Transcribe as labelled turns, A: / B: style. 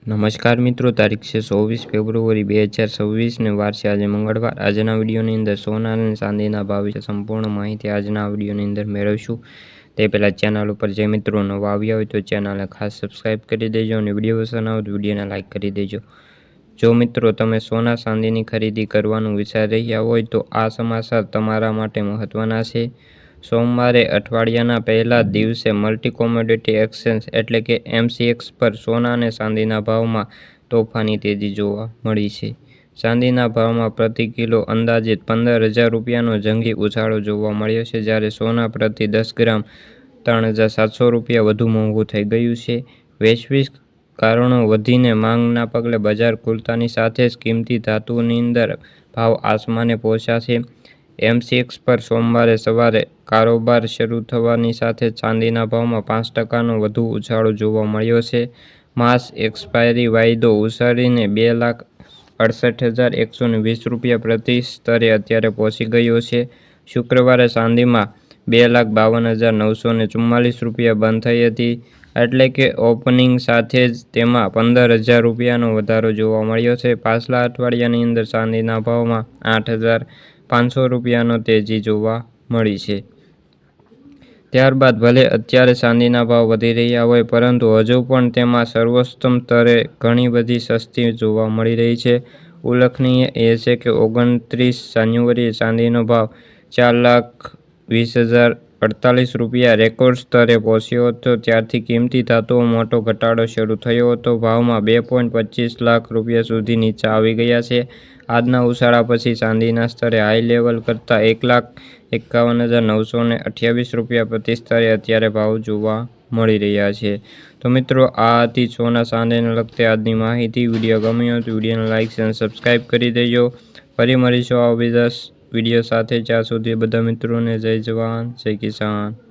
A: નમસ્કાર મિત્રો, તારીખ છે 24 ફેબ્રુઆરી 2026 ને વાર છે આજે મંગળવાર। આજના વિડીયોની અંદર સોના અને ચાંદીના ભાવ વિશે સંપૂર્ણ માહિતી આજના વિડીયોની અંદર મેળવીશું। તે પહેલાં ચેનલ ઉપર જે મિત્રો નવા આવ્યા હોય તો ચેનલને ખાસ સબસ્ક્રાઈબ કરી દેજો અને વિડીયો પસંદ આવે તો વિડીયોને લાઇક કરી દેજો। જો મિત્રો તમે સોના ચાંદીની ખરીદી કરવાનું વિચારી રહ્યા હોય તો આ સમાચાર તમારા માટે મહત્વના છે। સોમવારે અઠવાડિયાના પહેલા દિવસે મલ્ટી કોમોડિટી એક્સચેન્જ એટલે કે MCX પર સોના અને ચાંદીના ભાવમાં તોફાની તેજી જોવા મળી છે। ચાંદીના ભાવમાં પ્રતિ કિલો અંદાજિત 15,000 રૂપિયાનો જંગી ઉછાળો જોવા મળ્યો છે, જ્યારે સોના પ્રતિ 10 ગ્રામ 3,700 રૂપિયા વધુ મોંઘું થઈ ગયું છે। વૈશ્વિક કારણો વધીને માંગના પગલે બજાર ખુલતાની સાથે જ કિંમતી ધાતુની અંદર ભાવ આસમાને પહોંચ્યા છે। MCX પર સોમવારે સવારે કારોબાર શરૂ થવાની સાથે ચાંદીના ભાવમાં 5%નો વધુ ઉછાળો જોવા મળ્યો છે। માસ એક્સપાયરી વાયદો ઉછાળીને 2,68,120 રૂપિયા પ્રતિ સ્તરે અત્યારે પહોંચી ગયો છે। શુક્રવારે ચાંદીમાં 2,52,944 રૂપિયા બંધ થઈ હતી, એટલે કે ઓપનિંગ સાથે જ તેમાં 15,000 રૂપિયાનો વધારો જોવા મળ્યો છે। પાછલા અઠવાડિયાની અંદર ચાંદીના ભાવમાં 8,500 રૂપિયાનો તેજી જોવા મળી છે। ત્યારબાદ ભલે અત્યારે ચાંદીના ભાવ વધી રહ્યા હોય, પરંતુ હજુ પણ તેમાં સર્વોચ્ચ સ્તરે ઘણી બધી સસ્તી જોવા મળી રહી છે। ઉલ્લેખનીય એ છે કે 29 જાન્યુઆરીએ ચાંદીનો ભાવ 4,20,048 રૂપિયા રેકોર્ડ સ્તરે પહોંચ્યો હતો। ત્યારથી કિંમતી ધાતુઓ મોટો ઘટાડો શરૂ થયો હતો। ભાવમાં 2.25 લાખ રૂપિયા સુધી નીચે આવી ગયા છે। આજના ઉછાળા પછી ચાંદીના સ્તરે હાઈ લેવલ કરતાં 1,51,928 રૂપિયા પ્રતિ સ્તરે અત્યારે ભાવ જોવા મળી રહ્યા છે। તો મિત્રો, આ હતી સોના ચાંદીને લગતી આજની માહિતી। વિડીયો ગમ્યો તો વિડીયોને લાઇક અને સબસ્ક્રાઈબ કરી દેજો। ફરી મળીશું આવા બીજા વિડીયો સાથે। જ્યાં સુધી બધા મિત્રોને જય જવાન જય કિસાન।